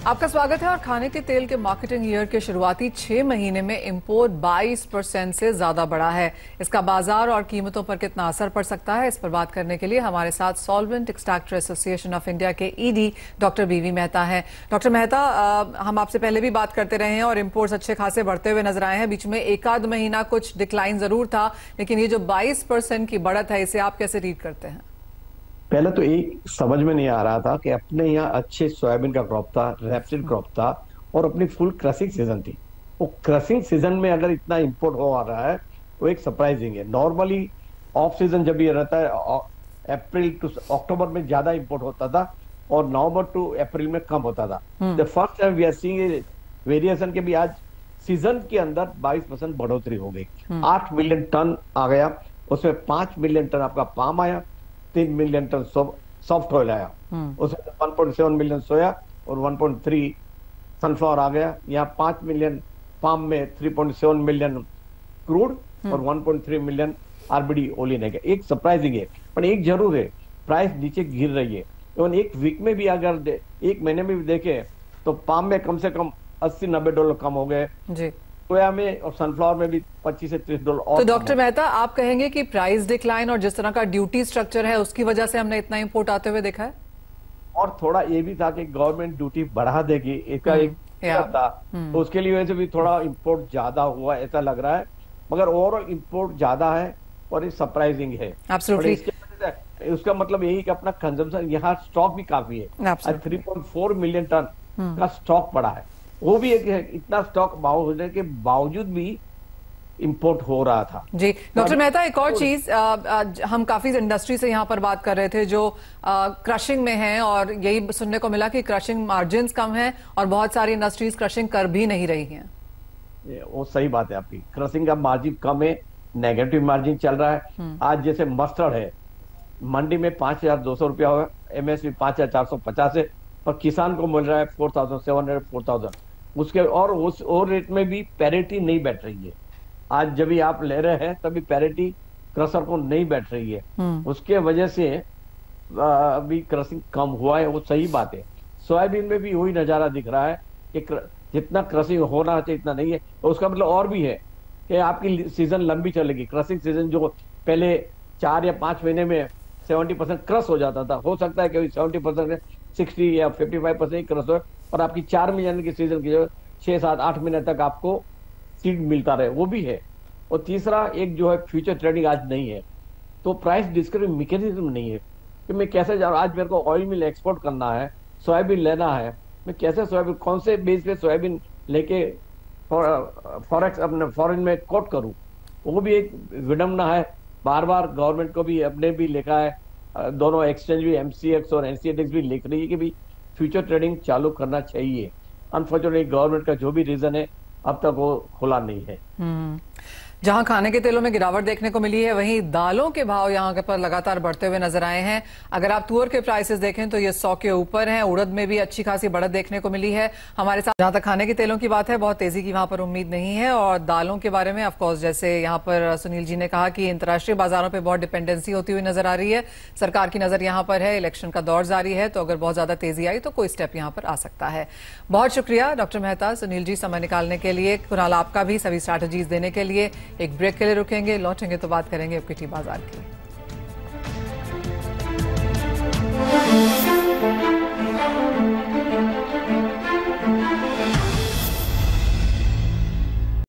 आपका स्वागत है। और खाने के तेल के मार्केटिंग ईयर के शुरुआती 6 महीने में इंपोर्ट 22% से ज्यादा बढ़ा है। इसका बाजार और कीमतों पर कितना असर पड़ सकता है, इस पर बात करने के लिए हमारे साथ solvent extractor association of India के ईडी डॉक्टर बीवी मेहता हैं। डॉक्टर मेहता, हम आपसे पहले भी बात करते रहे हैं और इंपोर्ट्स अच्छे खासे बढ़ते हुए नजर आए हैं। बीच में एक आध महीना कुछ डिक्लाइन जरूर था, लेकिन ये जो 22% की बढ़त है, इसे आप कैसे रीड करते हैं? पहले तो एक समझ में नहीं आ रहा था कि अपने यहाँ अच्छे सोयाबीन का क्रॉप था, रेपसीड क्रॉप था और अपनी फुल क्रशिंग सीजन थी। वो क्रशिंग सीजन में अगर इतना इंपोर्ट हो आ रहा है वो एक सरप्राइजिंग है। नॉर्मली ऑफ सीजन जब ये रहता है अप्रैल टू अक्टूबर में ज्यादा इंपोर्ट होता था और नवंबर टू अप्रैल में कम होता था। The first time we are seeing variation के भी आज सीजन के अंदर 22% बढ़ोतरी हो गई। 8 मिलियन टन आ गया, उसमें 5 मिलियन टन आपका पाम आया, 3 मिलियन टन सॉफ्ट ऑयल आया, उसमें 1.7 मिलियन सोया और 1.3 सनफ्लावर आ गया। यहाँ 5 मिलियन पाम में 3.7 मिलियन क्रूड और 1.3 मिलियन आरबीडी ओलियन है। एक सरप्राइजिंग है, पर एक जरूर है, प्राइस नीचे गिर रही है। इवन एक वीक में भी अगर एक महीने में भी देखें तो पाम में कम से कम $80-90 कम हो गए जी, सोया में और सनफ्लावर में भी $25 से $30 और। तो डॉक्टर मेहता, आप कहेंगे कि प्राइस डिक्लाइन और जिस तरह का ड्यूटी स्ट्रक्चर है उसकी वजह से हमने इतना इंपोर्ट आते हुए देखा है? और थोड़ा ये भी था कि गवर्नमेंट ड्यूटी बढ़ा देगी, इसका एक था, तो उसके लिए वजह से भी थोड़ा इंपोर्ट ज्यादा हुआ ऐसा लग रहा है। मगर ओवरऑल इंपोर्ट ज्यादा है और ये सरप्राइजिंग है। उसका मतलब यही कि अपना कंजम्पशन, यहाँ स्टॉक भी काफी है। 3.4 मिलियन टन का स्टॉक पड़ा है। वो भी एक है, इतना स्टॉक होने के बावजूद भी इंपोर्ट हो रहा था जी। डॉक्टर मेहता, एक और चीज, हम काफी इंडस्ट्री से यहाँ पर बात कर रहे थे जो क्रशिंग में हैं, और यही सुनने को मिला कि क्रशिंग मार्जिन्स कम हैं और बहुत सारी इंडस्ट्रीज क्रशिंग कर भी नहीं रही हैं। वो सही बात है आपकी, क्रशिंग का मार्जिन कम है, नेगेटिव मार्जिन चल रहा है। आज जैसे मस्टर्ड है, मंडी में 5,200 रुपया हुआ, एमएसपी 5,450 है, पर किसान को मिल रहा है 4,700 4,000। उसके और रेट में भी पैरिटी नहीं बैठ रही है। आज जब भी आप ले रहे हैं तभी पैरिटी क्रशर को नहीं बैठ रही है, उसके वजह से अभी क्रशिंग कम हुआ है। वो सही बात है। सोयाबीन में भी वही नजारा दिख रहा है कि जितना क्रशिंग होना चाहिए इतना नहीं है। तो उसका मतलब और भी है कि आपकी सीजन लंबी चलेगी। क्रशिंग सीजन जो पहले 4 या 5 महीने में 70% क्रश हो जाता था, हो सकता है कि 70% 60 या 55% ही क्रश हो, और आपकी 4 महीने की सीजन की जो 6, 7, 8 महीने तक आपको सीड मिलता रहे, वो भी है। और तीसरा एक जो है फ्यूचर ट्रेडिंग आज नहीं है, तो प्राइस डिस्कवरी मैकेनिज्म नहीं है कि मैं कैसे जा रहा हूँ। आज मेरे को ऑयल मिल एक्सपोर्ट करना है, सोयाबीन लेना है, मैं कैसे सोयाबीन, कौन से बेस पे सोयाबीन लेके फॉरेक्स अपने फॉरेन में कोट करूँ, वो भी एक विडम्बना है। बार बार गवर्नमेंट को भी अपने भी लिखा है, दोनों एक्सचेंज भी एमसीएक्स और एनसीएक्स भी लिख रही है कि भी फ्यूचर ट्रेडिंग चालू करना चाहिए। अनफॉर्चुनेटली गवर्नमेंट का जो भी रीजन है अब तक वो खुला नहीं है। जहां खाने के तेलों में गिरावट देखने को मिली है, वहीं दालों के भाव यहां पर लगातार बढ़ते हुए नजर आए हैं। अगर आप तुअर के प्राइसेस देखें तो ये 100 के ऊपर हैं। उड़द में भी अच्छी खासी बढ़त देखने को मिली है। हमारे साथ जहां तक खाने के तेलों की बात है, बहुत तेजी की वहां पर उम्मीद नहीं है। और दालों के बारे में ऑफकोर्स, जैसे यहाँ पर सुनील जी ने कहा कि अंतर्राष्ट्रीय बाजारों पर बहुत डिपेंडेंसी होती हुई नजर आ रही है। सरकार की नजर यहाँ पर है, इलेक्शन का दौर जारी है, तो अगर बहुत ज्यादा तेजी आई तो कोई स्टेप यहाँ पर आ सकता है। बहुत शुक्रिया डॉक्टर मेहता, सुनील जी, समय निकालने के लिए। कुणाल, आपका भी सभी स्ट्रैटेजीज देने के लिए। एक ब्रेक के लिए रुकेंगे, लौटेंगे तो बात करेंगे इक्विटी बाजार की।